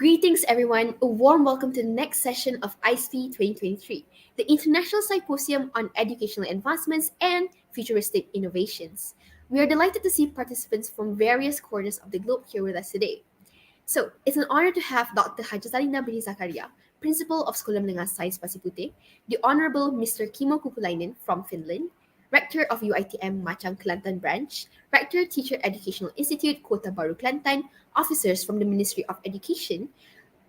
Greetings, everyone. A warm welcome to the next session of ICEFI 2023, the International Symposium on Educational Advancements and Futuristic Innovations. We are delighted to see participants from various corners of the globe here with us today. So, it's an honor to have Dr. Hajazalina Bini Zakaria, Principal of Sekolah Menengah Sains Pasiputeh, the Honorable Mr. Kimmo Kumpulainen from Finland, Rector of UiTM Machang Kelantan Branch, Rector Teacher Educational Institute Kota Baru Kelantan, officers from the Ministry of Education,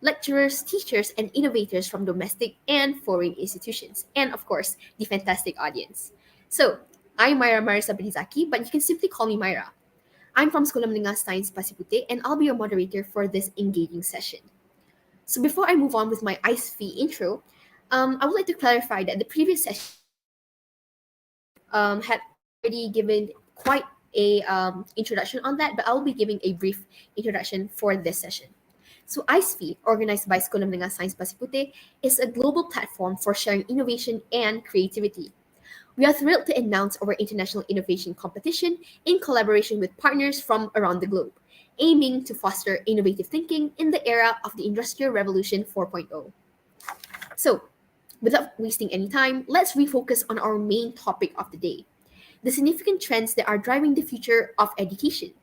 lecturers, teachers, and innovators from domestic and foreign institutions, and of course, the fantastic audience. So, I'm Myra Marisa Benizaki, but you can simply call me Myra. I'm from Sekolah Menengah Sains Pasiputeh, and I'll be your moderator for this engaging session. So before I move on with my ICEFI intro, I would like to clarify that the previous session had already given quite a introduction on that, but I will be giving a brief introduction for this session. So ICEFI, organized by Sekolah Menengah Sains Pasiputeh, is a global platform for sharing innovation and creativity. We are thrilled to announce our international innovation competition in collaboration with partners from around the globe, aiming to foster innovative thinking in the era of the Industrial Revolution 4.0. So, without wasting any time, let's refocus on our main topic of the day, the significant trends that are driving the future of education.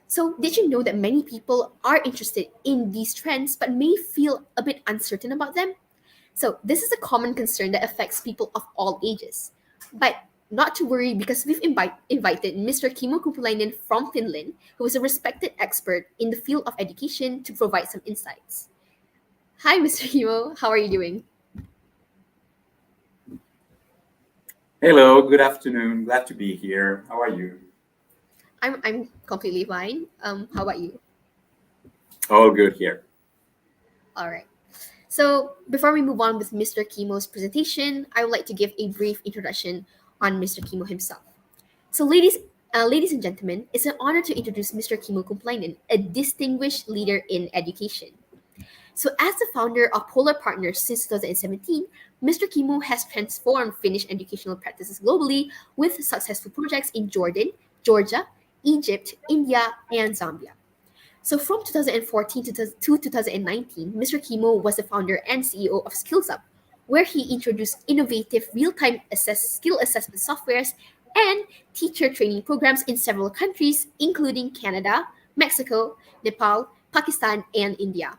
So, did you know that many people are interested in these trends but may feel a bit uncertain about them? So, this is a common concern that affects people of all ages. But not to worry, because we've invited Mr. Kimmo Kumpulainen from Finland, who is a respected expert in the field of education, to provide some insights. Hi, Mr. Kimmo. How are you doing? Hello, good afternoon. Glad to be here. How are you? I'm completely fine. How about you? All good here. All right. So before we move on with Mr. Kimmo's presentation, I would like to give a brief introduction on Mr. Kimmo himself. So ladies and gentlemen, it's an honor to introduce Mr. Kimmo Kumpulainen, a distinguished leader in education. So as the founder of Polar Partners since 2017, Mr. Kimmo has transformed Finnish educational practices globally with successful projects in Jordan, Georgia, Egypt, India, and Zambia. So from 2014 to 2019, Mr. Kimmo was the founder and CEO of SkillsUp, where he introduced innovative real-time skill assessment softwares and teacher training programs in several countries, including Canada, Mexico, Nepal, Pakistan, and India.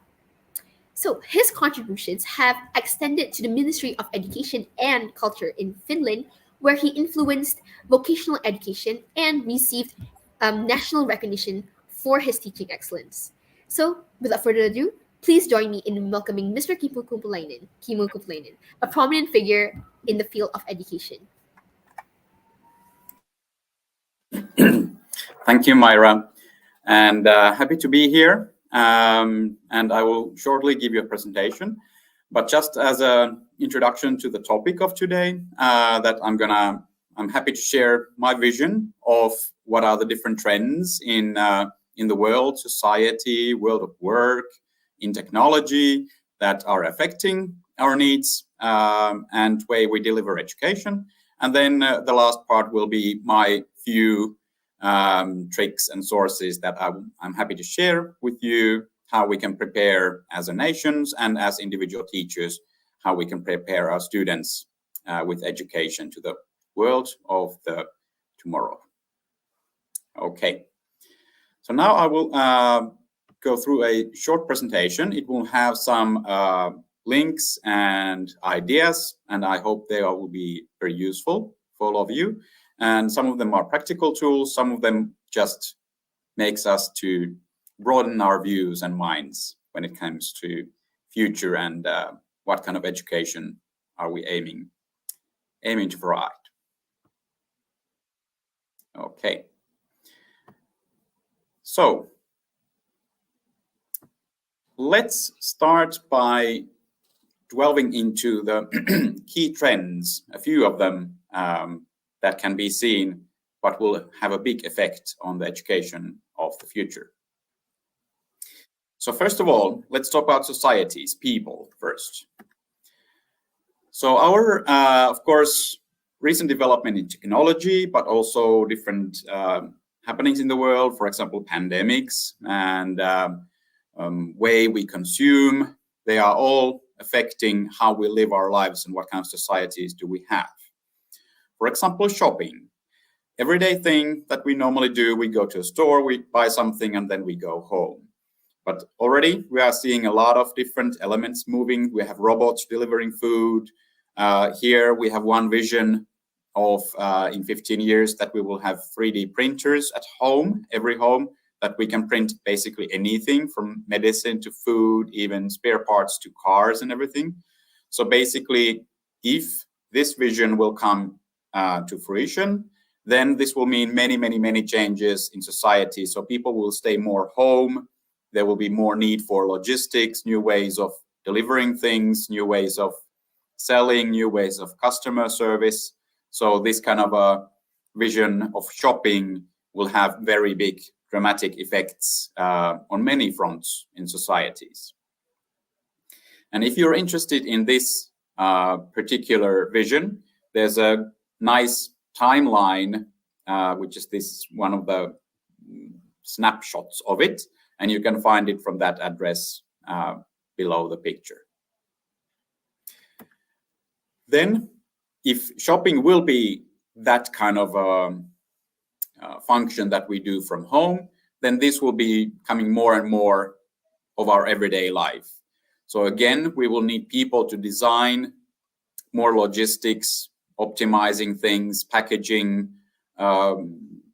So his contributions have extended to the Ministry of Education and Culture in Finland, where he influenced vocational education and received national recognition for his teaching excellence. So, without further ado, please join me in welcoming Mr. Kimmo Kumpulainen, a prominent figure in the field of education. Thank you, Myra, and happy to be here. And I will shortly give you a presentation, but just as an introduction to the topic of today, I'm happy to share my vision of what are the different trends in the world, society, world of work, in technology that are affecting our needs and way we deliver education. And then the last part will be my few tricks and sources that I'm happy to share with you, how we can prepare as a nations and as individual teachers, how we can prepare our students with education to the world of the tomorrow. Okay, so now I will go through a short presentation. It will have some links and ideas, and I hope they will be very useful for all of you. And some of them are practical tools, some of them just makes us to broaden our views and minds when it comes to future and what kind of education are we aiming to provide. Okay. So let's start by delving into the key trends, a few of them that can be seen, but will have a big effect on the education of the future. So first of all, let's talk about societies, people first. So our, of course, recent development in technology, but also different happenings in the world, for example, pandemics and way we consume, they are all affecting how we live our lives and what kind of societies do we have. For example, shopping. Everyday thing that we normally do, we go to a store, we buy something, and then we go home. But already we are seeing a lot of different elements moving. We have robots delivering food. Here we have one vision of in 15 years that we will have 3D printers at home, every home, that we can print basically anything from medicine to food, even spare parts to cars and everything. So basically, if this vision will come to fruition, then this will mean many changes in society. So people will stay more home. There will be more need for logistics, new ways of delivering things, new ways of selling, new ways of customer service. So this kind of a vision of shopping will have very big dramatic effects on many fronts in societies. And if you're interested in this particular vision, there's a nice timeline, which is this one of the snapshots of it, and you can find it from that address below the picture. Then, if shopping will be that kind of function that we do from home, then this will be becoming more and more of our everyday life. So again, we will need people to design more logistics, optimizing things, packaging,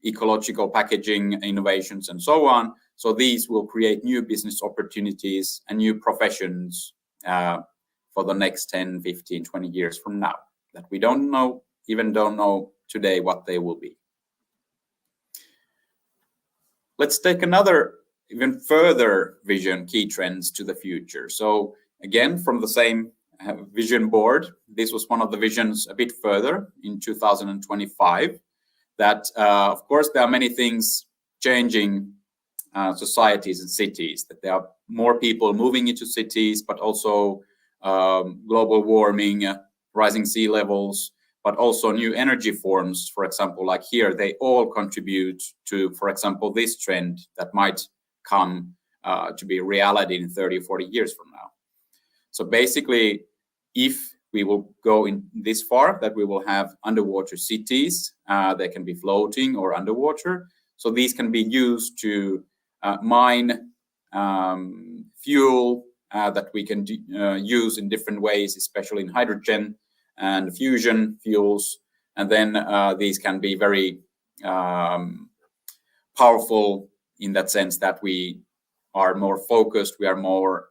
ecological packaging innovations, and so on. So these will create new business opportunities and new professions for the next 10, 15, 20 years from now that we don't know today what they will be. Let's take another even further vision, key trends to the future. So again, from the same vision board, this was one of the visions a bit further in 2025, that of course there are many things changing societies and cities, that there are more people moving into cities, but also global warming, rising sea levels, but also new energy forms, for example, like here, they all contribute to, for example, this trend that might come to be reality in 30 or 40 years from now. So basically, if we will go in this far, that we will have underwater cities, they can be floating or underwater. So these can be used to mine fuel that we can use in different ways, especially in hydrogen and fusion fuels. And then these can be very powerful in that sense that we are more focused, we are more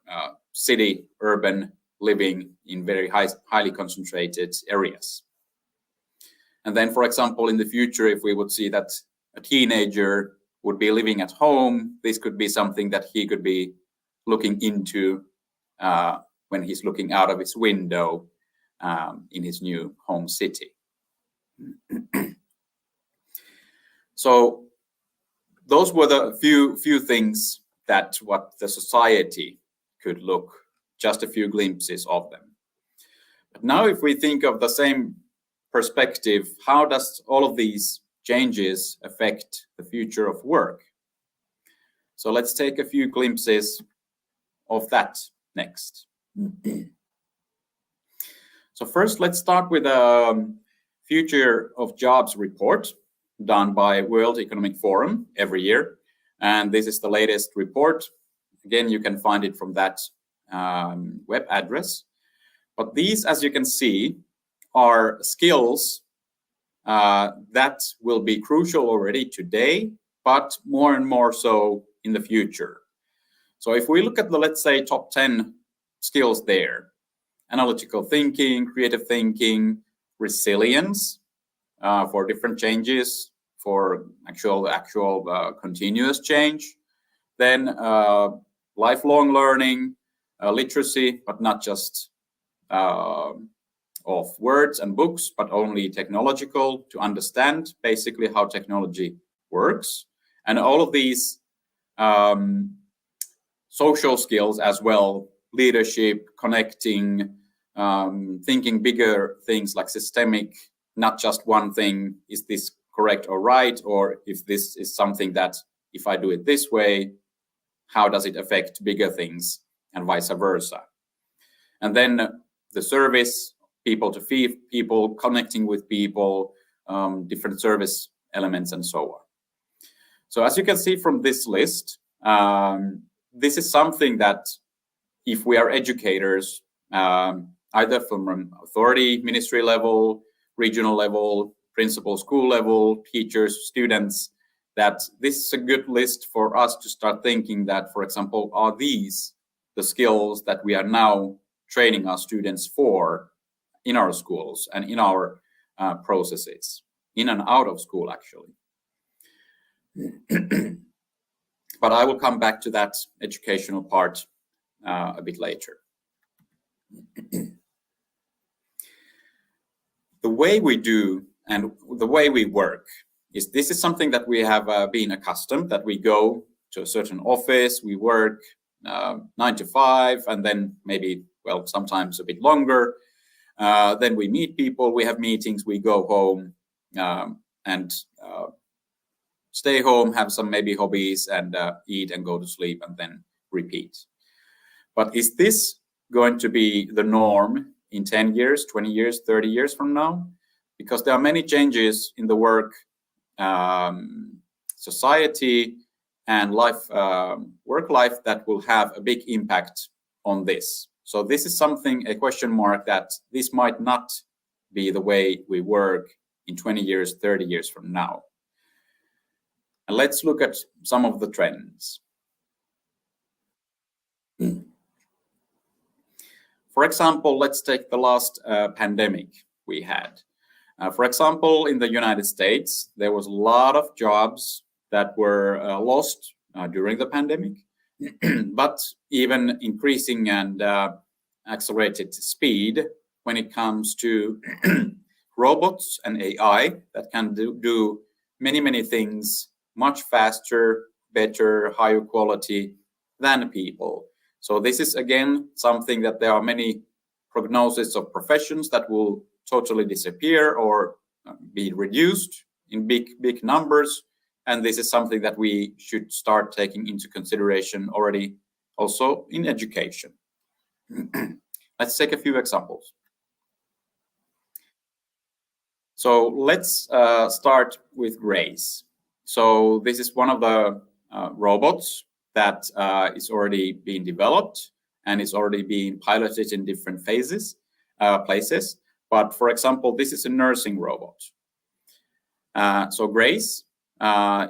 city, urban living in very highly concentrated areas. And then, for example, in the future, if we would see that a teenager would be living at home, this could be something that he could be looking into when he's looking out of his window in his new home city. So those were the few things that what the society could look, just a few glimpses of them. But now if we think of the same perspective, how does all of these changes affect the future of work? So let's take a few glimpses of that next. So first, let's start with a Future of Jobs report done by World Economic Forum every year. And this is the latest report. Again, you can find it from that web address. But these, as you can see, are skills that will be crucial already today, but more and more so in the future. So if we look at the, let's say, top 10 skills there, analytical thinking, creative thinking, resilience for different changes, for actual continuous change, then lifelong learning, literacy, but not just of words and books, but only technological, to understand basically how technology works. And all of these social skills as well, leadership, connecting, thinking bigger things like systemic, not just one thing, is this correct or right, or if this is something that if I do it this way, how does it affect bigger things, and vice versa. And then the service, people to people, connecting with people, different service elements, and so on. So as you can see from this list, this is something that if we are educators, either from an authority, ministry level, regional level, principal, school level, teachers, students, that this is a good list for us to start thinking that, for example, are these the skills that we are now training our students for in our schools and in our processes, in and out of school, actually. But I will come back to that educational part a bit later. The way we do and the way we work this is something that we have been accustomed, that we go to a certain office, we work 9 to 5, and then maybe, well, sometimes a bit longer. Then we meet people, we have meetings, we go home and stay home, have some maybe hobbies, and eat and go to sleep, and then repeat. But is this going to be the norm in 10 years, 20 years, 30 years from now? Because there are many changes in the work society and work life that will have a big impact on this. So this is something, a question mark, that this might not be the way we work in 20 years, 30 years from now. And let's look at some of the trends. For example, let's take the last pandemic we had. For example, in the United States, there was a lot of jobs that were lost during the pandemic, but even increasing and accelerated speed when it comes to robots and AI that can do many, many things much faster, better, higher quality than people. So this is, again, something that there are many prognoses of professions that will totally disappear or be reduced in big numbers. And this is something that we should start taking into consideration already also in education. Let's take a few examples. So let's start with Grace. So this is one of the robots that is already being developed and is already being piloted in different places. But for example, this is a nursing robot. So Grace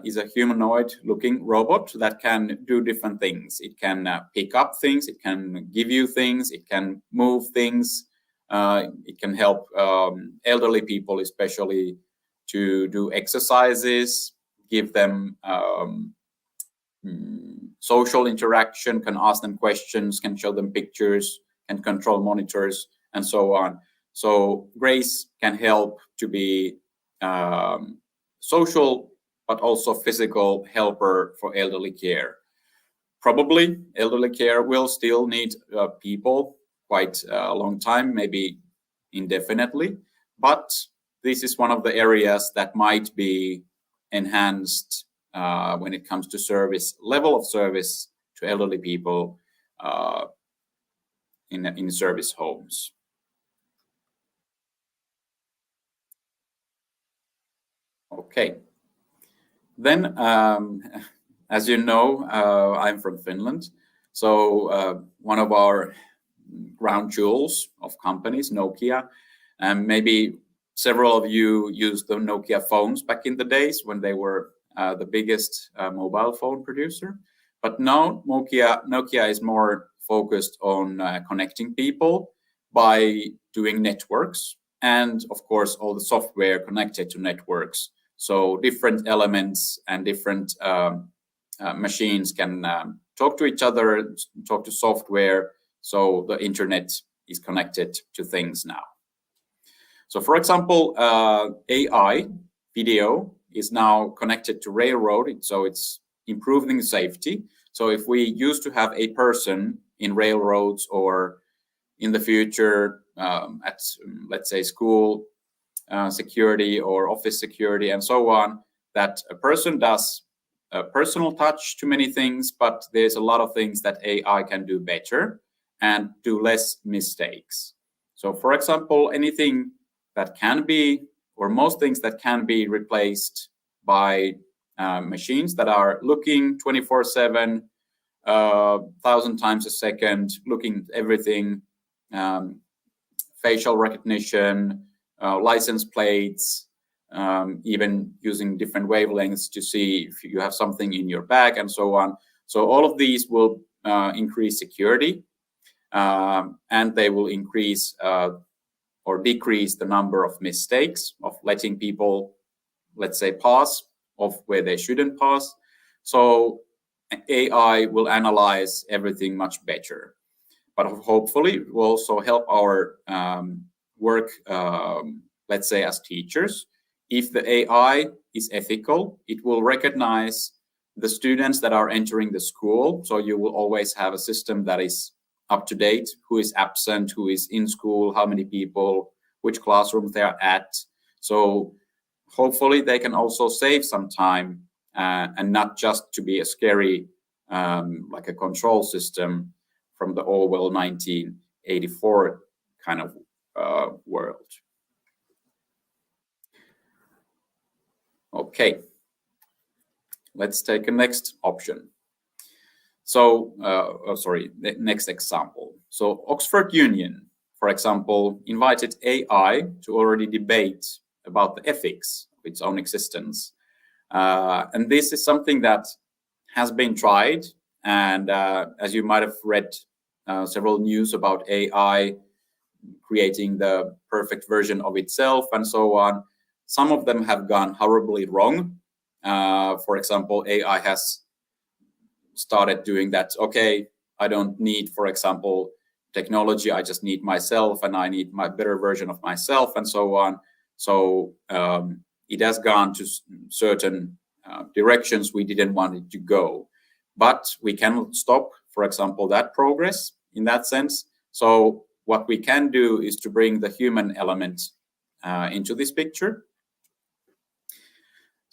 is a humanoid-looking robot that can do different things. It can pick up things, it can give you things, it can move things. It can help elderly people, especially, to do exercises, give them social interaction, can ask them questions, can show them pictures, can control monitors, and so on. So Grace can help to be social, but also physical helper for elderly care. Probably elderly care will still need people quite a long time, maybe indefinitely, but this is one of the areas that might be enhanced when it comes to level of service to elderly people in service homes. Okay. Then, as you know, I'm from Finland. So one of our crown jewels of companies, Nokia, and maybe several of you used the Nokia phones back in the days when they were the biggest mobile phone producer. But now Nokia is more focused on connecting people by doing networks and, of course, all the software connected to networks. So different elements and different machines can talk to each other, talk to software. So the internet is connected to things now. So for example, AI video is now connected to railroad, so it's improving safety. So if we used to have a person in railroads or in the future at, let's say, school security or office security and so on, that a person does a personal touch to many things, but there's a lot of things that AI can do better and do less mistakes. So for example, anything that can be, or most things that can be replaced by machines that are looking 24/7, 1,000 times a second, looking at everything, facial recognition, license plates, even using different wavelengths to see if you have something in your bag and so on. So all of these will increase security, and they will increase or decrease the number of mistakes of letting people, let's say, pass of where they shouldn't pass. So AI will analyze everything much better. But hopefully it will also help our work, let's say, as teachers. If the AI is ethical, it will recognize the students that are entering the school. So you will always have a system that is up to date, who is absent, who is in school, how many people, which classroom they are at. So hopefully they can also save some time and not just to be a scary, like a control system from the Orwell 1984 kind of world. Okay, let's take a next option. So, the next example. So Oxford Union, for example, invited AI to already debate about the ethics of its own existence. And this is something that has been tried. And as you might have read several news about AI creating the perfect version of itself and so on, some of them have gone horribly wrong. For example, AI has started doing that. Okay, I don't need, for example, technology. I just need myself, and I need my better version of myself, and so on. So it has gone to certain directions we didn't want it to go. But we cannot stop, for example, that progress in that sense. So what we can do is to bring the human element into this picture.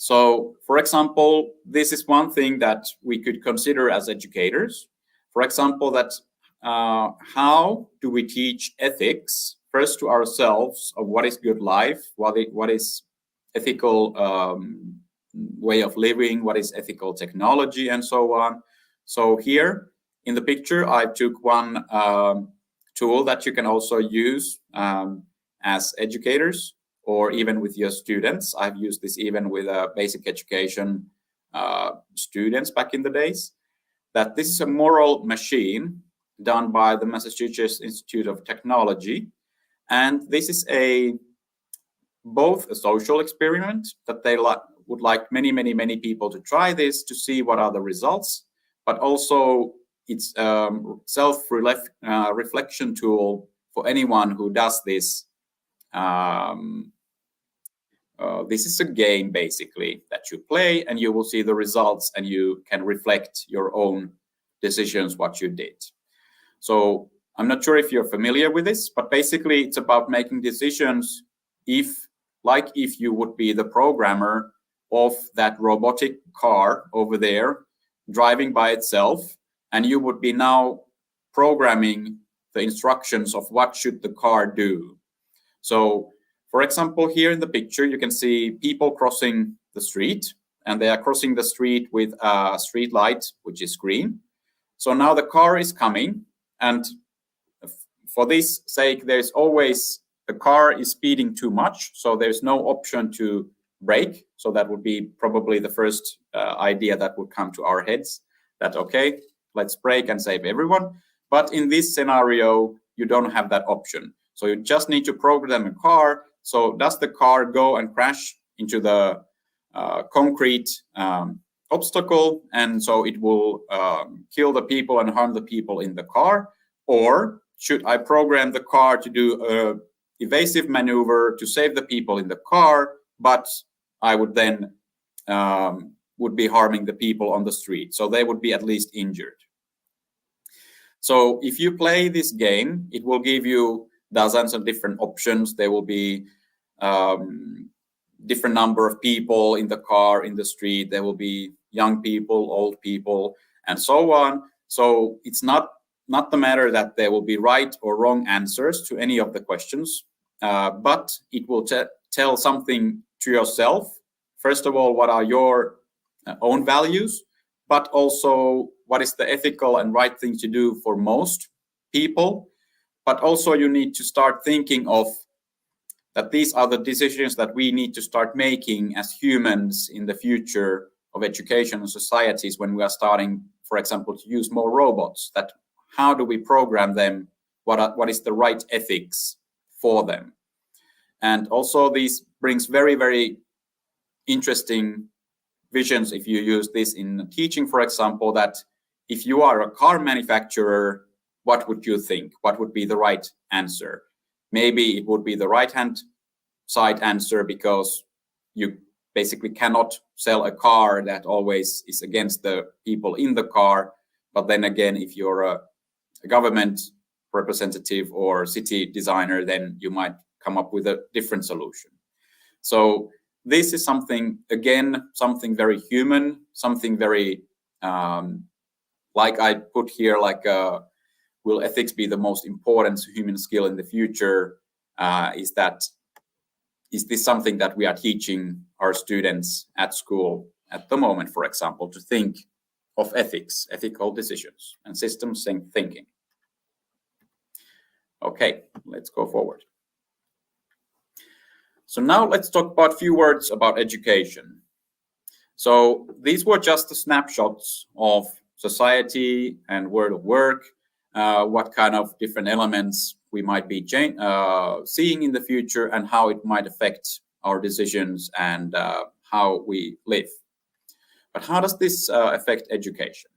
So, for example, this is one thing that we could consider as educators. For example, that how do we teach ethics first to ourselves of what is good life, what is ethical way of living, what is ethical technology, and so on. So here in the picture, I took one tool that you can also use as educators, or even with your students. I've used this even with basic education students back in the days. That this is a moral machine done by the Massachusetts Institute of Technology. And this is both a social experiment that they would like many people to try this to see what are the results, but also it's a self-reflection tool for anyone who does this. This is a game basically that you play, and you will see the results, and you can reflect your own decisions, what you did. So I'm not sure if you're familiar with this, but basically it's about making decisions if you would be the programmer of that robotic car over there driving by itself, and you would be now programming the instructions of what should the car do. So for example, here in the picture, you can see people crossing the street, and they are crossing the street with a street light, which is green. So now the car is coming, and for this sake, there's always, the car is speeding too much, so there's no option to brake. So that would be probably the first idea that would come to our heads, that, okay, let's brake and save everyone. But in this scenario, you don't have that option. So you just need to program a car. So does the car go and crash into the concrete obstacle, and so it will kill the people and harm the people in the car? Or should I program the car to do an evasive maneuver to save the people in the car, but I would then would be harming the people on the street, so they would be at least injured? So if you play this game, it will give you dozens of different options. There will be different number of people in the car, in the street. There will be young people, old people, and so on. So it's not the matter that there will be right or wrong answers to any of the questions, but it will tell something to yourself. First of all, what are your own values, but also what is the ethical and right thing to do for most people. But also you need to start thinking of that these are the decisions that we need to start making as humans in the future of education and societies when we are starting, for example, to use more robots. That how do we program them? What is the right ethics for them? And also this brings very, very interesting visions if you use this in teaching, for example, that if you are a car manufacturer, what would you think? What would be the right answer? Maybe it would be the right-hand side answer because you basically cannot sell a car that always is against the people in the car. But then again, if you're a government representative or city designer, then you might come up with a different solution. So this is something, again, something very human, something very, like I put here, like will ethics be the most important human skill in the future? Is this something that we are teaching our students at school at the moment, for example, to think of ethics, ethical decisions, and systems thinking? Okay, let's go forward. So now let's talk about a few words about education. So these were just the snapshots of society and world of work, what kind of different elements we might be seeing in the future and how it might affect our decisions and how we live. But how does this affect education?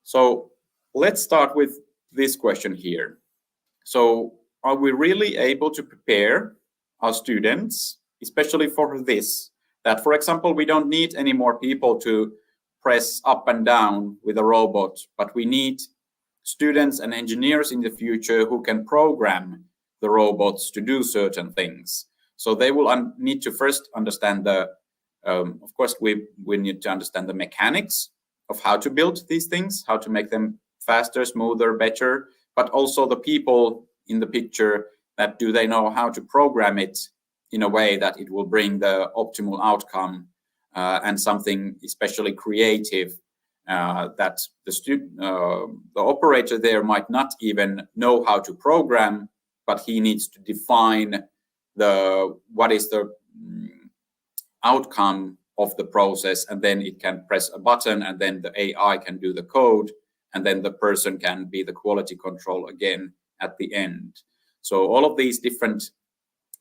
So let's start with this question here. So are we really able to prepare our students, especially for this? That, for example, we don't need any more people to press up and down with a robot, but we need students and engineers in the future who can program the robots to do certain things. So they will need to first understand of course, we need to understand the mechanics of how to build these things, how to make them faster, smoother, better, but also the people in the picture, that do they know how to program it in a way that it will bring the optimal outcome and something especially creative that the operator there might not even know how to program, but he needs to define what is the outcome of the process, and then it can press a button, and then the AI can do the code, and then the person can be the quality control again at the end. So all of these different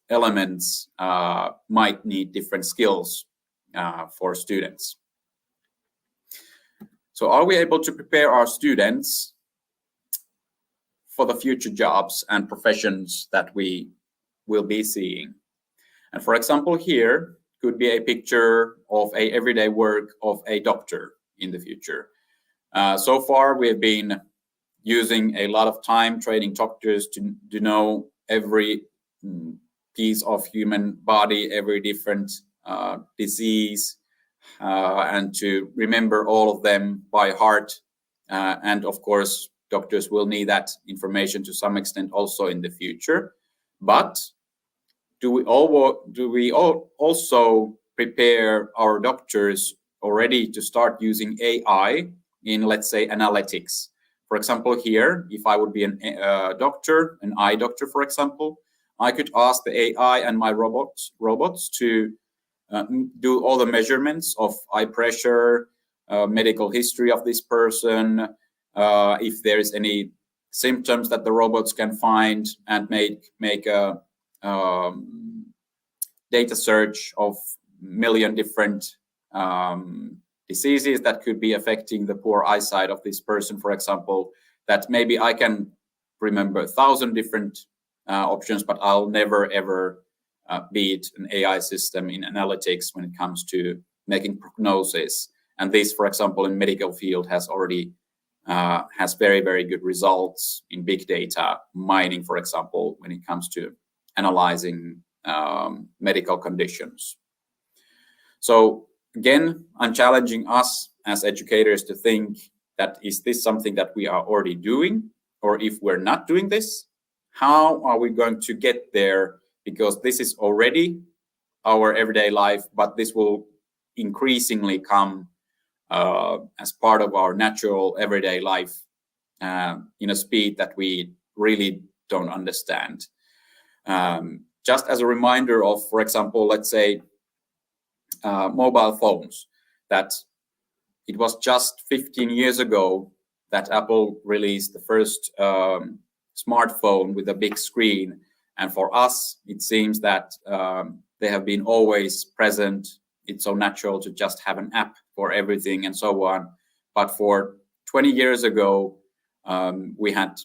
elements might need different skills for students. So are we able to prepare our students for the future jobs and professions that we will be seeing? And for example, here could be a picture of a everyday work of a doctor in the future. So far, we've been using a lot of time training doctors to know every piece of human body, every different disease, and to remember all of them by heart. And of course, doctors will need that information to some extent also in the future. But do we also prepare our doctors already to start using AI in, let's say, analytics? For example, here, if I would be a doctor, an eye doctor, for example, I could ask the AI and my robots to do all the measurements of eye pressure, medical history of this person, if there is any symptoms that the robots can find, and make a data search of million different diseases that could be affecting the poor eyesight of this person, for example, that maybe I can remember 1,000 different options, but I'll never ever beat an AI system in analytics when it comes to making prognosis. And this, for example, in medical field has already has very, very good results in big data mining, for example, when it comes to analyzing medical conditions. So again, I'm challenging us as educators to think that is this something that we are already doing, or if we're not doing this, how are we going to get there? Because this is already our everyday life, but this will increasingly come as part of our natural everyday life in a speed that we really don't understand. Just as a reminder of, for example, let's say mobile phones, that it was just 15 years ago that Apple released the first smartphone with a big screen. And for us, it seems that they have been always present. It's so natural to just have an app for everything and so on. But for 20 years ago, we had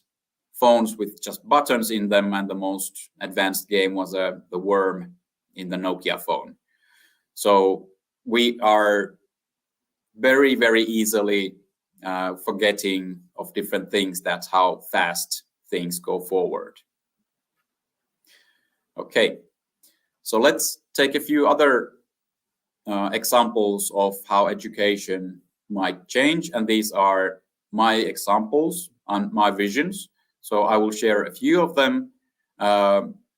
phones with just buttons in them, and the most advanced game was the worm in the Nokia phone. So we are very, very easily forgetting of different things. That's how fast things go forward. Okay, so let's take a few other examples of how education might change, and these are my examples and my visions. So I will share a few of them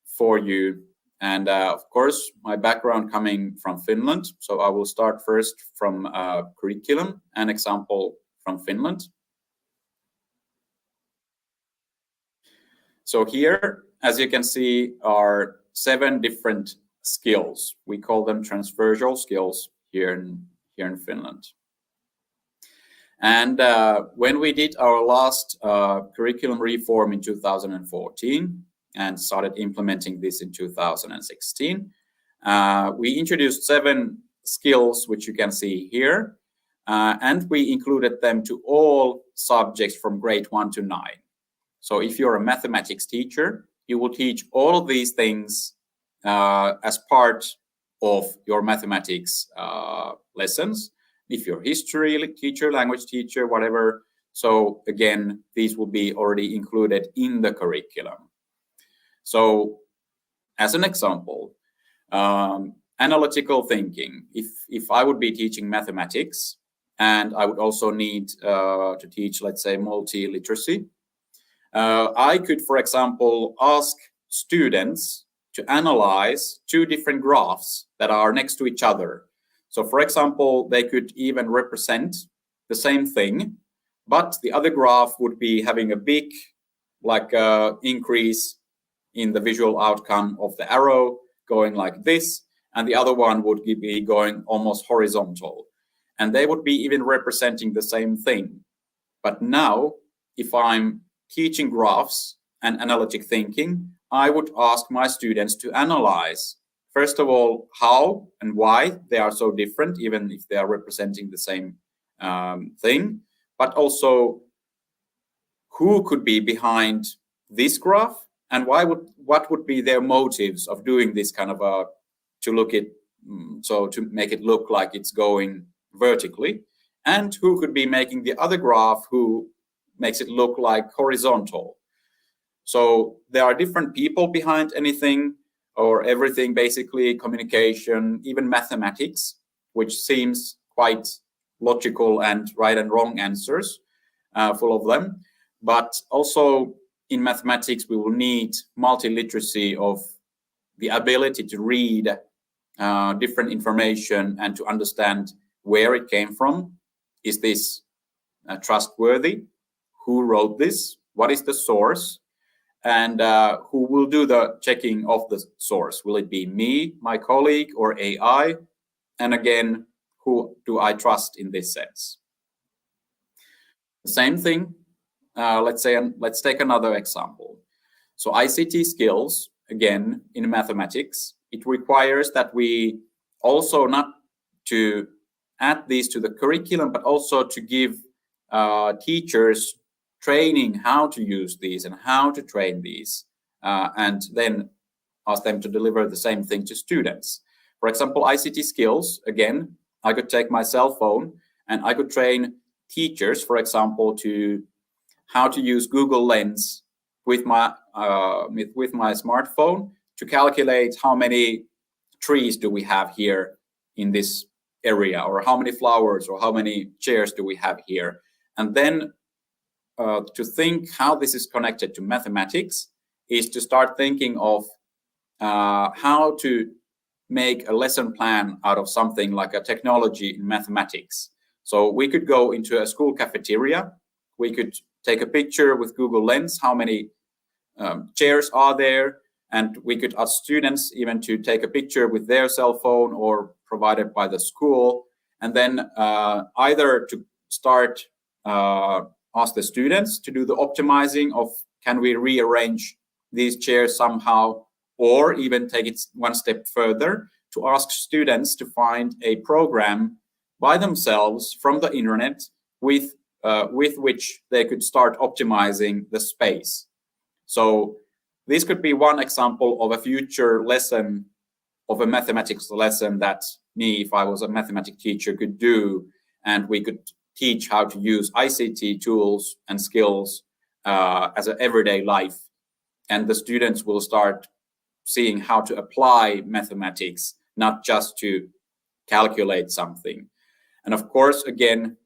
for you. And of course, my background coming from Finland. So I will start first from curriculum, an example from Finland. So here, as you can see, are 7 different skills. We call them transversal skills here in Finland. And when we did our last curriculum reform in 2014 and started implementing this in 2016, we introduced 7 skills, which you can see here, and we included them to all subjects from grade 1 to 9. So if you're a mathematics teacher, you will teach all of these things as part of your mathematics lessons. If you're history teacher, language teacher, whatever. So again, these will be already included in the curriculum. So as an example, analytical thinking. If I would be teaching mathematics and I would also need to teach, let's say, multi-literacy, I could, for example, ask students to analyze 2 different graphs that are next to each other. So, for example, they could even represent the same thing, but the other graph would be having a big, increase in the visual outcome of the arrow going like this, and the other one would be going almost horizontal. And they would be even representing the same thing. But now, if I'm teaching graphs and analytic thinking, I would ask my students to analyze, first of all, how and why they are so different, even if they are representing the same thing, but also who could be behind this graph and what would be their motives of doing this kind of to make it look like it's going vertically, and who could be making the other graph who makes it look like horizontal. So there are different people behind anything or everything, basically communication, even mathematics, which seems quite logical and right and wrong answers, full of them. But also in mathematics, we will need multi-literacy of the ability to read different information and to understand where it came from. Is this trustworthy? Who wrote this? What is the source? And who will do the checking of the source? Will it be me, my colleague, or AI? And again, who do I trust in this sense? The same thing, let's take another example. So ICT skills, again, in mathematics, it requires that we also not to add these to the curriculum, but also to give teachers training how to use these and how to train these, and then ask them to deliver the same thing to students. For example, ICT skills, again, I could take my cell phone and I could train teachers, for example, to how to use Google Lens with my smartphone to calculate how many trees do we have here in this area, or how many flowers, or how many chairs do we have here? And then to think how this is connected to mathematics is to start thinking of how to make a lesson plan out of something like a technology in mathematics. So we could go into a school cafeteria, we could take a picture with Google Lens, how many chairs are there, and we could ask students even to take a picture with their cell phone or provided by the school, and then either to start ask the students to do the optimizing of can we rearrange these chairs somehow, or even take it one step further to ask students to find a program by themselves from the internet with which they could start optimizing the space. So this could be one example of a future lesson, of a mathematics lesson that me, if I was a mathematics teacher, could do, and we could teach how to use ICT tools and skills as an everyday life. And the students will start seeing how to apply mathematics, not just to calculate something. And of course, again,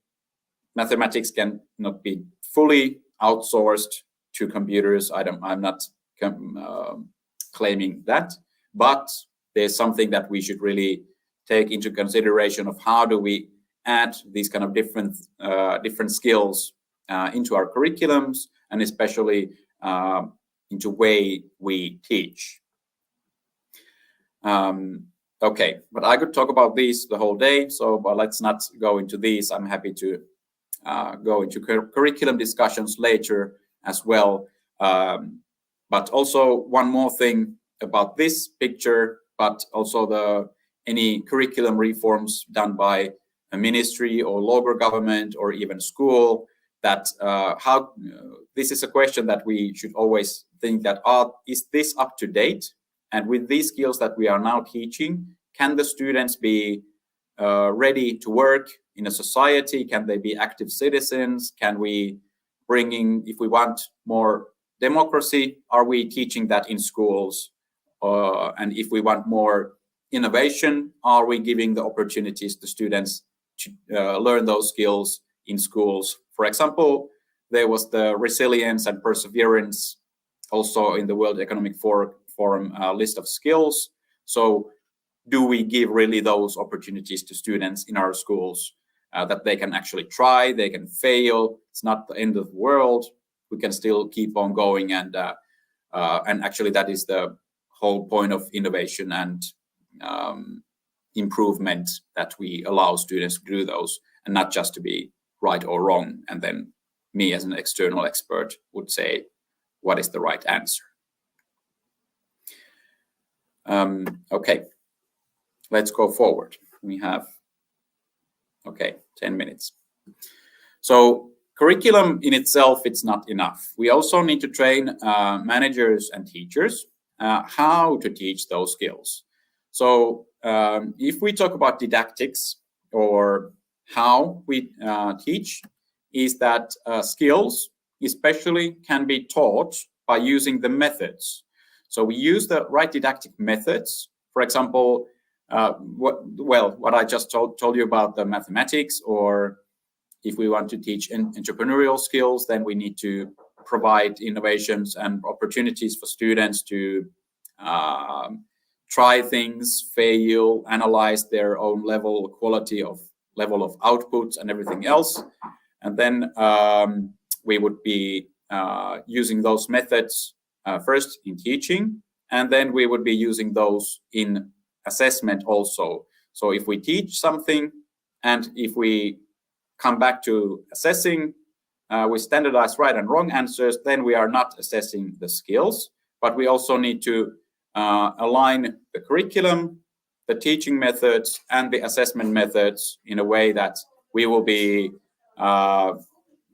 mathematics cannot be fully outsourced to computers. I'm not claiming that, but there's something that we should really take into consideration of how do we add these kind of different skills into our curriculums, and especially into way we teach. Okay, but I could talk about these the whole day, so but let's not go into these. I'm happy to go into curriculum discussions later as well. But also one more thing about this picture, but also any curriculum reforms done by a ministry or local government or even school, that this is a question that we should always think that is this up to date? And with these skills that we are now teaching, can the students be ready to work in a society? Can they be active citizens? Can we bring in, if we want more democracy, are we teaching that in schools? And if we want more innovation, are we giving the opportunities to students to learn those skills in schools? For example, there was the resilience and perseverance also in the World Economic Forum list of skills. So do we give really those opportunities to students in our schools that they can actually try, they can fail, it's not the end of the world, we can still keep on going, and actually that is the whole point of innovation and improvement, that we allow students to do those and not just to be right or wrong, and then me as an external expert would say what is the right answer. Okay, let's go forward. We have 10 minutes. So curriculum in itself, it's not enough. We also need to train managers and teachers how to teach those skills. So if we talk about didactics, or how we teach, is that skills especially can be taught by using the methods. So we use the right didactic methods. For example, what I just told you about the mathematics, or if we want to teach entrepreneurial skills, then we need to provide innovations and opportunities for students to try things, fail, analyze their own level of outputs and everything else. And then we would be using those methods first in teaching, and then we would be using those in assessment also. So if we teach something, and if we come back to assessing, we standardize right and wrong answers, then we are not assessing the skills, but we also need to align the curriculum, the teaching methods, and the assessment methods in a way that we will be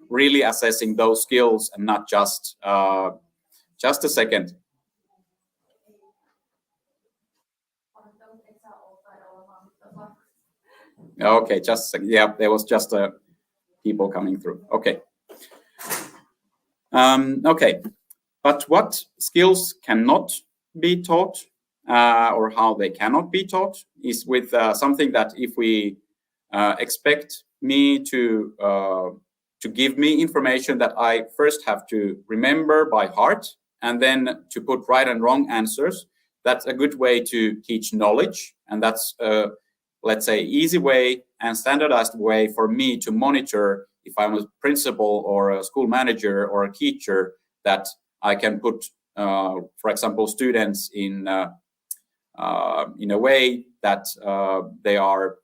really assessing those skills, and not just a second. Okay, just a second. Yeah, there was just people coming through. Okay. Okay, but what skills cannot be taught, or how they cannot be taught, is with something that if we expect me to give me information that I first have to remember by heart, and then to put right and wrong answers. That's a good way to teach knowledge, and that's let's say easy way and standardized way for me to monitor if I'm a principal or a school manager or a teacher, that I can put, for example, students in a way that they are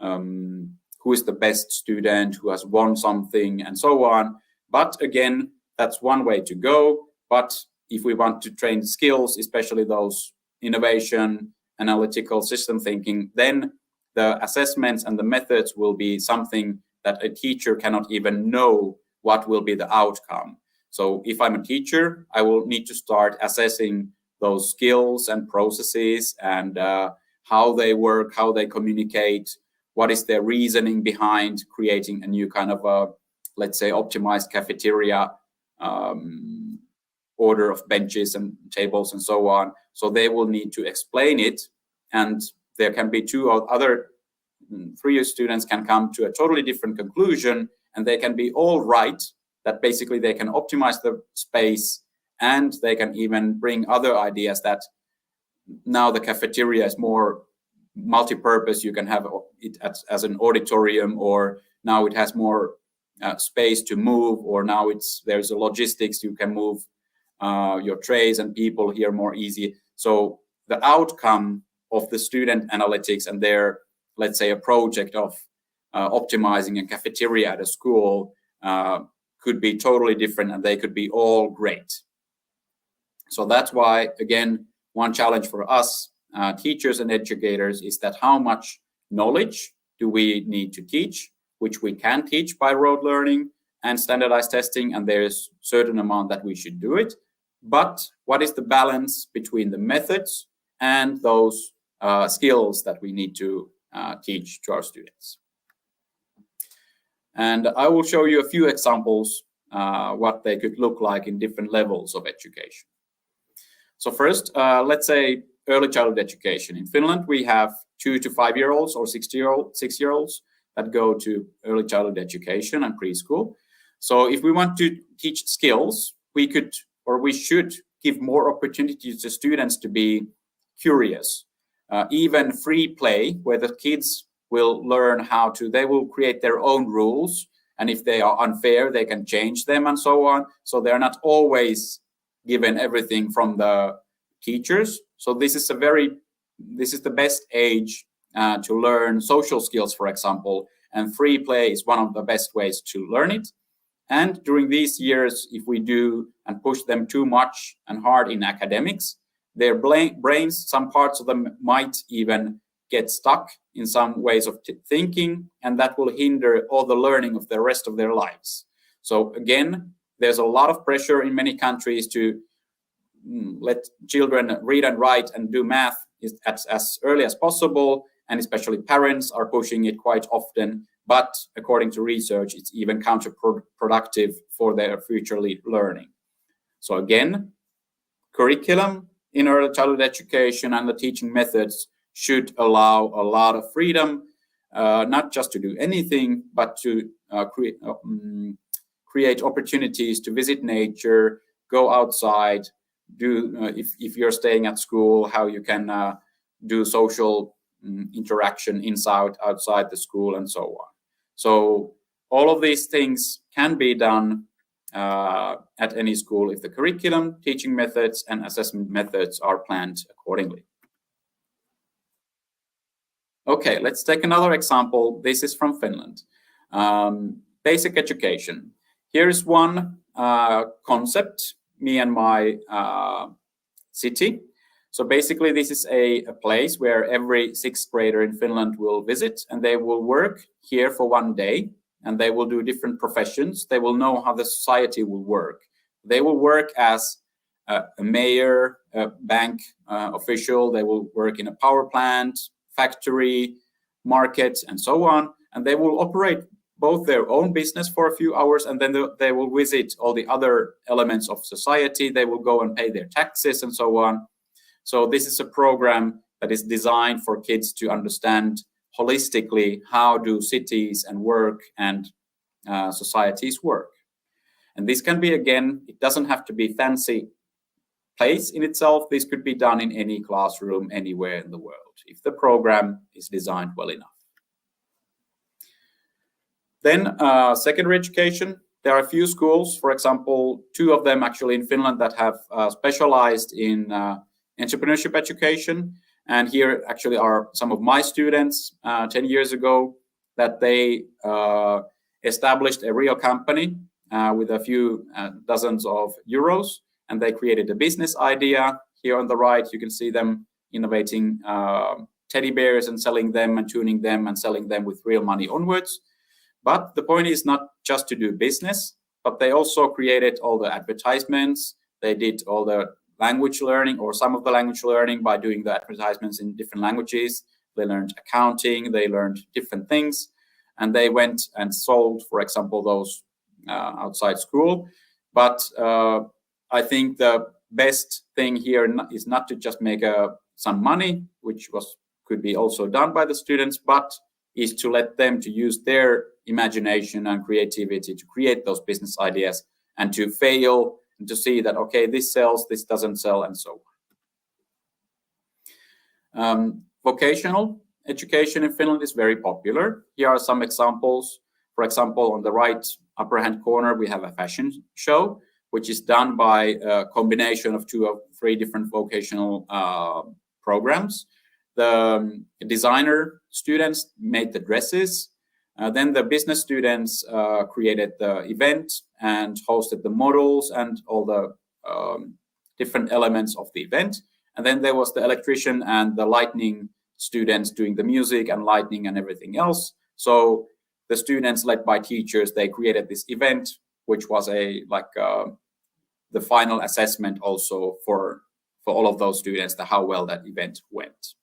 who is the best student, who has won something, and so on. But again, that's one way to go. But if we want to train skills, especially those innovation, analytical system thinking, then the assessments and the methods will be something that a teacher cannot even know what will be the outcome. So if I'm a teacher, I will need to start assessing those skills and processes and how they work, how they communicate, what is their reasoning behind creating a new kind of a, let's say, optimized cafeteria order of benches and tables and so on. So they will need to explain it, and there can be two or other 3 students can come to a totally different conclusion, and they can be all right, that basically they can optimize the space, and they can even bring other ideas that now the cafeteria is more multi-purpose. You can have it as an auditorium, or now it has more space to move, or now there's a logistics, you can move your trays and people here more easy. So the outcome of the student analytics and their, let's say, a project of optimizing a cafeteria at a school could be totally different, and they could be all great. So that's why, again, one challenge for us teachers and educators is that how much knowledge do we need to teach, which we can teach by rote learning and standardized testing, and there's a certain amount that we should do it. But what is the balance between the methods and those skills that we need to teach to our students? And I will show you a few examples what they could look like in different levels of education. So first, let's say early childhood education. In Finland, we have 2 to 5 year olds or 6-year-olds that go to early childhood education and preschool. So if we want to teach skills, we could, or we should, give more opportunities to students to be curious. Even free play, where the kids will learn how to, they will create their own rules, and if they are unfair, they can change them and so on. So they're not always given everything from the teachers. So this is the best age to learn social skills, for example, and free play is one of the best ways to learn it. And during these years, if we do and push them too much and hard in academics, their brains, some parts of them might even get stuck in some ways of thinking, and that will hinder all the learning of the rest of their lives. So again, there's a lot of pressure in many countries to let children read and write and do math as early as possible, and especially parents are pushing it quite often. But according to research, it's even counterproductive for their future learning. So again, curriculum in early childhood education and the teaching methods should allow a lot of freedom, not just to do anything, but to create opportunities to visit nature, go outside, do if you're staying at school, how you can do social interaction outside the school, and so on. So all of these things can be done at any school if the curriculum, teaching methods, and assessment methods are planned accordingly. Okay, let's take another example. This is from Finland. Basic education. Here's one concept, me and my city. So basically, this is a place where every 6th grader in Finland will visit, and they will work here for 1 day, and they will do different professions. They will know how the society will work. They will work as a mayor, a bank official. They will work in a power plant, factory, market, and so on. And they will operate both their own business for a few hours, and then they will visit all the other elements of society. They will go and pay their taxes and so on. So this is a program that is designed for kids to understand holistically how do cities and work and societies work. And this can be, again, it doesn't have to be fancy place in itself. This could be done in any classroom anywhere in the world if the program is designed well enough. Then secondary education. There are a few schools, for example, 2 of them actually in Finland that have specialized in entrepreneurship education. And here actually are some of my students 10 years ago that they established a real company with a few dozens of euros, and they created a business idea. Here on the right, you can see them innovating teddy bears and selling them and tuning them and selling them with real money onwards. But the point is not just to do business, but they also created all the advertisements. They did all the language learning or some of the language learning by doing the advertisements in different languages. They learned accounting, they learned different things, and they went and sold, for example, those outside school. But I think the best thing here is not to just make some money, which could be also done by the students, but is to let them to use their imagination and creativity to create those business ideas and to fail and to see that, okay, this sells, this doesn't sell, and so on. Vocational education in Finland is very popular. Here are some examples. For example, on the right upper hand corner, we have a fashion show, which is done by a combination of 2 or 3 different vocational programs. The designer students made the dresses. Then the business students created the event and hosted the models and all the different elements of the event. And then there was the electrician and the lighting students doing the music and lighting and everything else. So the students, led by teachers, they created this event, which was the final assessment also for all of those students, how well that event went.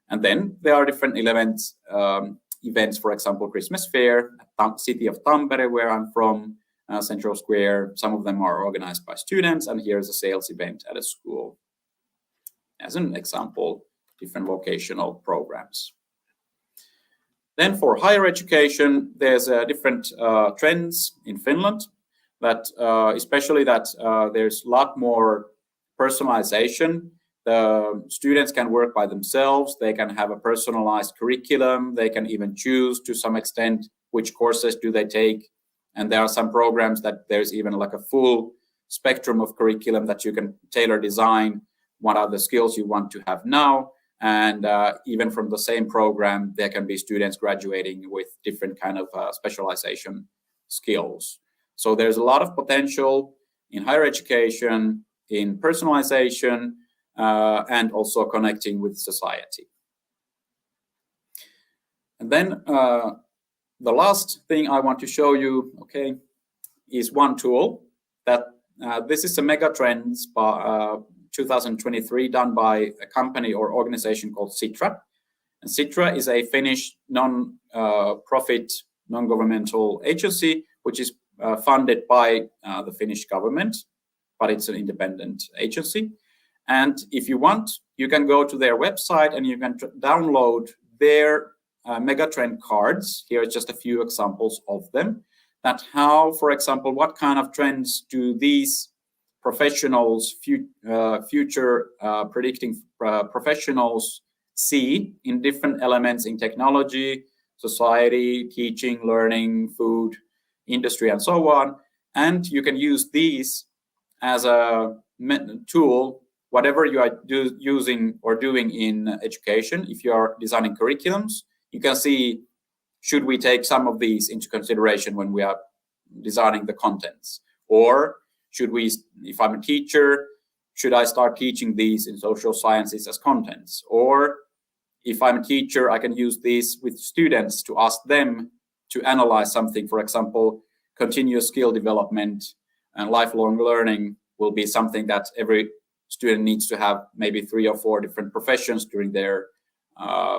And then there are different events, for example, Christmas fair at city of Tampere, where I'm from, Central Square. Some of them are organized by students, and here's a sales event at a school. As an example, different vocational programs. Then for higher education, there's different trends in Finland, that especially that there's a lot more personalization. The students can work by themselves. They can have a personalized curriculum. They can even choose to some extent which courses do they take. And there are some programs that there's even like a full spectrum of curriculum that you can tailor design. What are the skills you want to have now? And even from the same program, there can be students graduating with different kind of specialization skills. So there's a lot of potential in higher education, in personalization, and also connecting with society. And then the last thing I want to show you, okay, is one tool that this is a mega trends 2023 done by a company or organization called Sitra. And Sitra is a Finnish non-profit, non-governmental agency, which is funded by the Finnish government, but it's an independent agency. And if you want, you can go to their website and you can download their megatrend cards. Here are just a few examples of them. That how, for example, what kind of trends do these professionals, future predicting professionals see in different elements in technology, society, teaching, learning, food, industry, and so on. And you can use these as a tool, whatever you are using or doing in education. If you are designing curriculums, you can see, should we take some of these into consideration when we are designing the contents? Or should we, if I'm a teacher, should I start teaching these in social sciences as contents? Or if I'm a teacher, I can use these with students to ask them to analyze something. For example, continuous skill development and lifelong learning will be something that every student needs to have maybe 3 or 4 different professions during their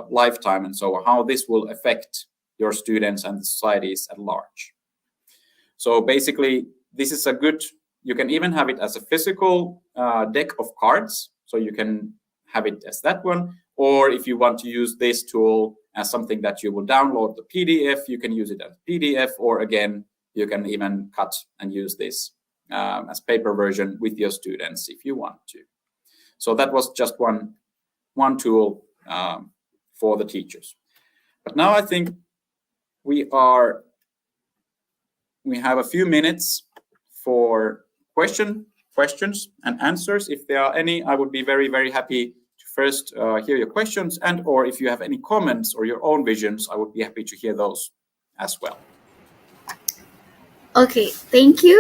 lifetime, and so how this will affect your students and the societies at large. So basically, this is a good, you can even have it as a physical deck of cards, so you can have it as that one, or if you want to use this tool as something that you will download the PDF. You can use it as PDF, or again, you can even cut and use this as paper version with your students if you want to. So that was just one tool for the teachers. But now I think we have a few minutes for questions and answers. If there are any, I would be very, very happy to first hear your questions, and or if you have any comments or your own visions, I would be happy to hear those as well. Okay, thank you.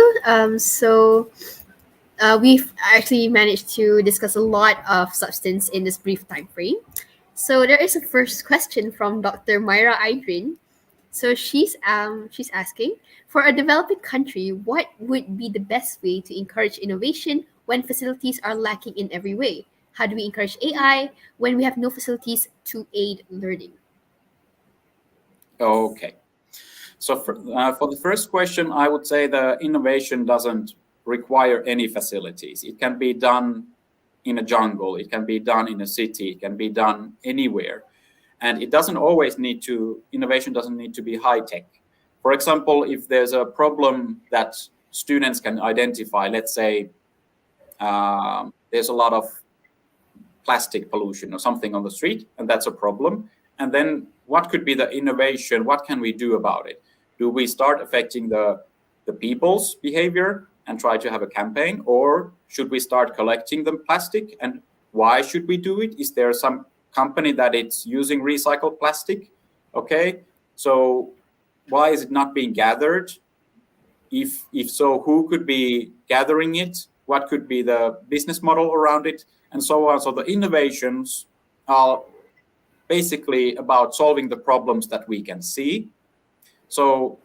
We've actually managed to discuss a lot of substance in this brief time frame. So there is a first question from Dr. Myra Idrin. So she's asking, for a developing country, what would be the best way to encourage innovation when facilities are lacking in every way? How do we encourage AI when we have no facilities to aid learning? Okay. So for the first question, I would say the innovation doesn't require any facilities. It can be done in a jungle, it can be done in a city, it can be done anywhere. And it doesn't always innovation doesn't need to be high tech. For example, if there's a problem that students can identify, let's say there's a lot of plastic pollution or something on the street, and that's a problem. And then what could be the innovation? What can we do about it? Do we start affecting the people's behavior and try to have a campaign, or should we start collecting the plastic? And why should we do it? Is there some company that it's using recycled plastic? Okay, so why is it not being gathered? If so, who could be gathering it? What could be the business model around it? And so on. So the innovations are basically about solving the problems that we can see. So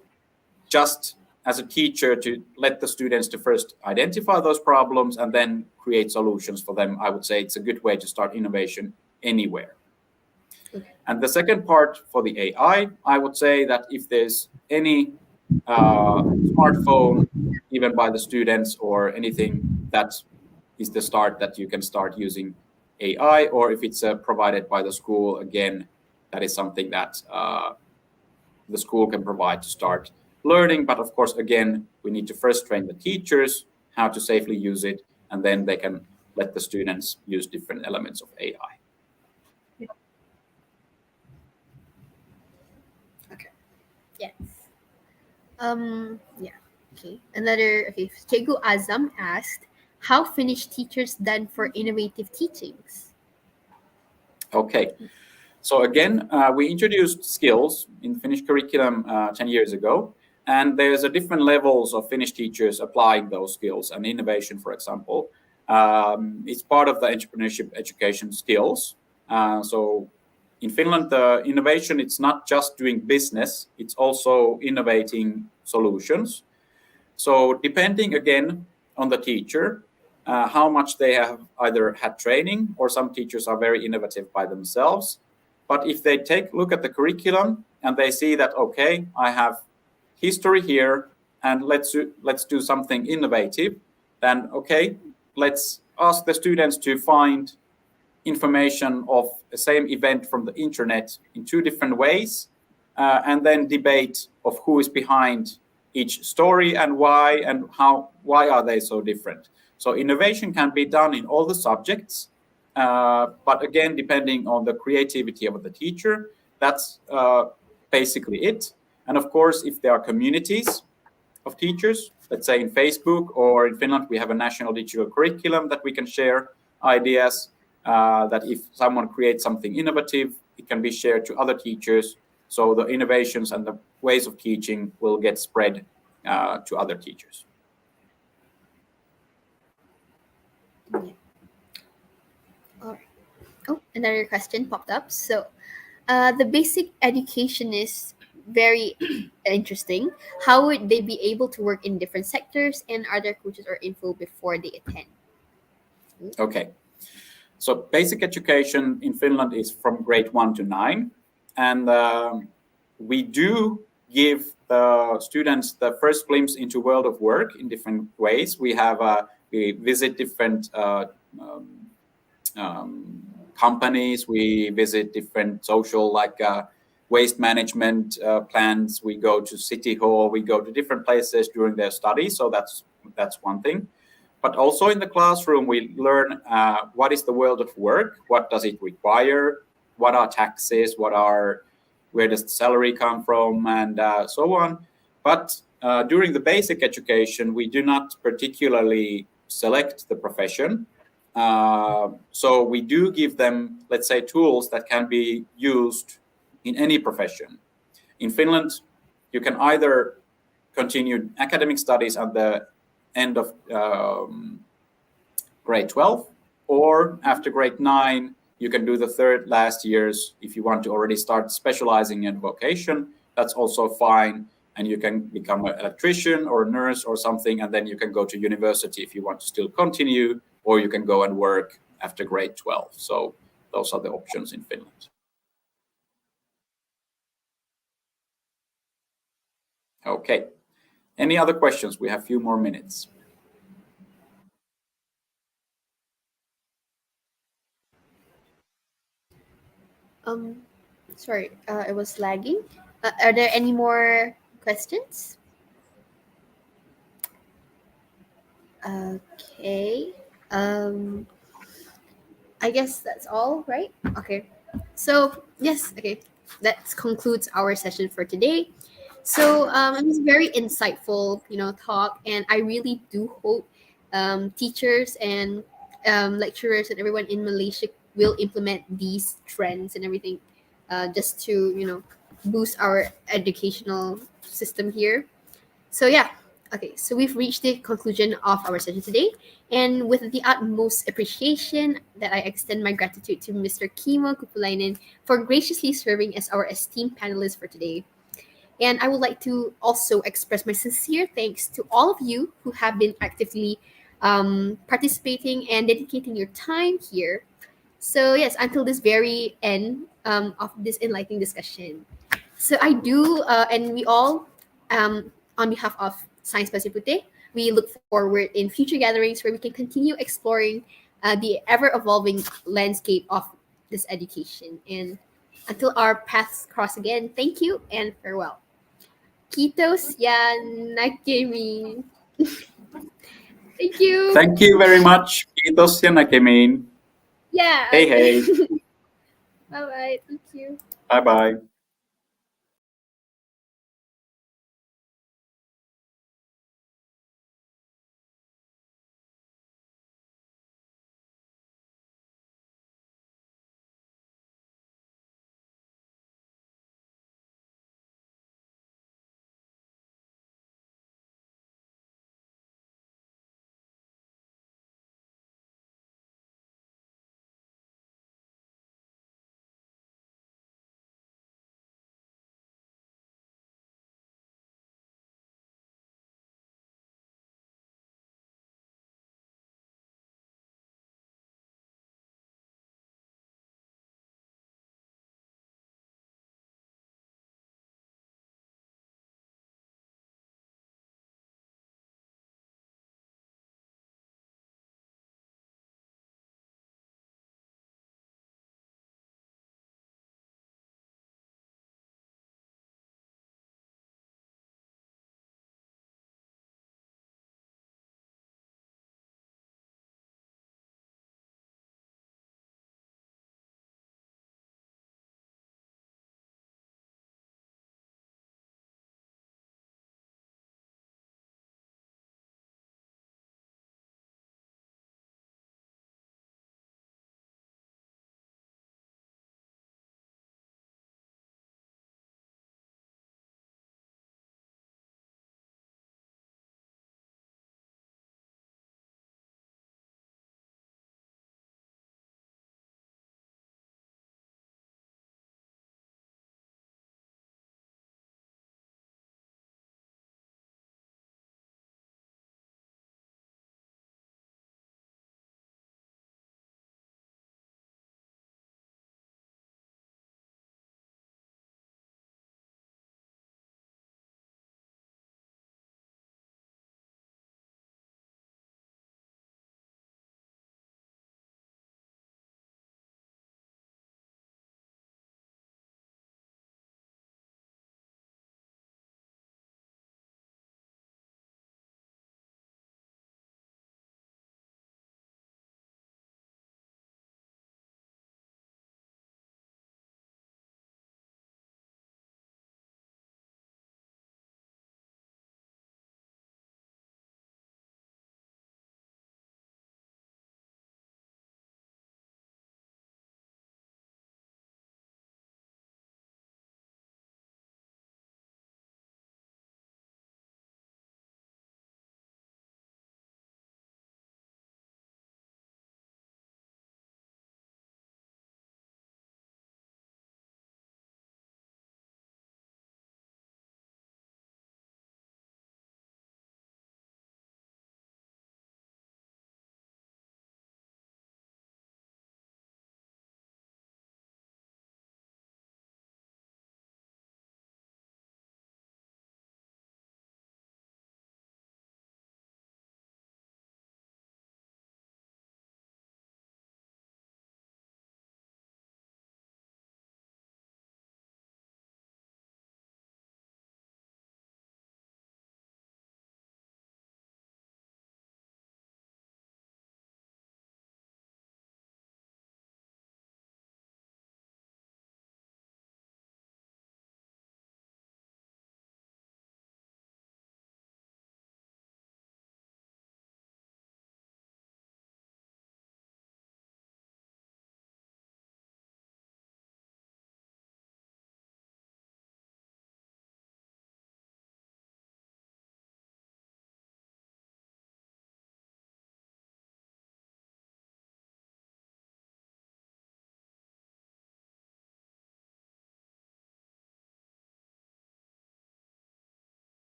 just as a teacher, to let the students to first identify those problems and then create solutions for them, I would say it's a good way to start innovation anywhere. Okay. And the second part for the AI, I would say that if there's any smartphone, even by the students or anything, that is the start that you can start using AI, or if it's provided by the school, again, that is something that the school can provide to start learning. But of course, again, we need to first train the teachers how to safely use it, and then they can let the students use different elements of AI. Okay. Yes. Yeah. Okay. Okay. Tegu Azam asked, how Finnish teachers done for innovative teachings? Okay. So again, we introduced skills in the Finnish curriculum 10 years ago, and there's a different levels of Finnish teachers applying those skills and innovation, for example. It's part of the entrepreneurship education skills. So in Finland, the innovation, it's not just doing business, it's also innovating solutions. So depending again on the teacher, how much they have either had training, or some teachers are very innovative by themselves. But if they take a look at the curriculum and they see that, okay, I have history here and let's do something innovative, then okay, let's ask the students to find information of the same event from the internet in two different ways, and then debate of who is behind each story and why are they so different. So innovation can be done in all the subjects, but again, depending on the creativity of the teacher, that's basically it. And of course, if there are communities of teachers, let's say in Facebook, or in Finland, we have a national digital curriculum that we can share ideas, that if someone creates something innovative, it can be shared to other teachers. So the innovations and the ways of teaching will get spread to other teachers. Yeah. All right. Oh, another question popped up. So, the basic education is very interesting. How would they be able to work in different sectors, and are there coaches or info before they attend? Okay. So basic education in Finland is from grade 1 to 9. And we do give the students the first glimpse into world of work in different ways. We visit different companies, we visit different social waste management plans. We go to City Hall. We go to different places during their study. So that's one thing. But also in the classroom, we learn what is the world of work, what does it require, what are taxes, where does the salary come from, and so on. But during the basic education, we do not particularly select the profession. So we do give them, let's say, tools that can be used in any profession. In Finland, you can either continue academic studies at the end of grade 12, or after grade 9, you can do the third last years. If you want to already start specializing in vocation, that's also fine. And you can become an electrician or a nurse or something, and then you can go to university if you want to still continue, or you can go and work after grade 12. So those are the options in Finland. Okay. Any other questions? We have a few more minutes. Sorry, it was lagging. Are there any more questions? Okay. I guess that's all, right? Okay. So yes, okay. That concludes our session for today. So it was very insightful, talk, and I really do hope teachers and lecturers and everyone in Malaysia will implement these trends and everything, just to boost our educational system here. So yeah, okay. So we've reached the conclusion of our session today, and with the utmost appreciation that I extend my gratitude to Mr. Kimmo Kumpulainen for graciously serving as our esteemed panelist for today. And I would like to also express my sincere thanks to all of you who have been actively participating and dedicating your time here. So yes, until this very end of this enlightening discussion. So I do, and we all, on behalf of Science Pasipute, we look forward in future gatherings where we can continue exploring the ever-evolving landscape of this education. And until our paths cross again, thank you and farewell. Kitos yan nakemi. Thank you. Thank you very much. Kiitos ja näkemiin. Yeah. Hey, hey. Bye bye. Thank you. Bye-bye.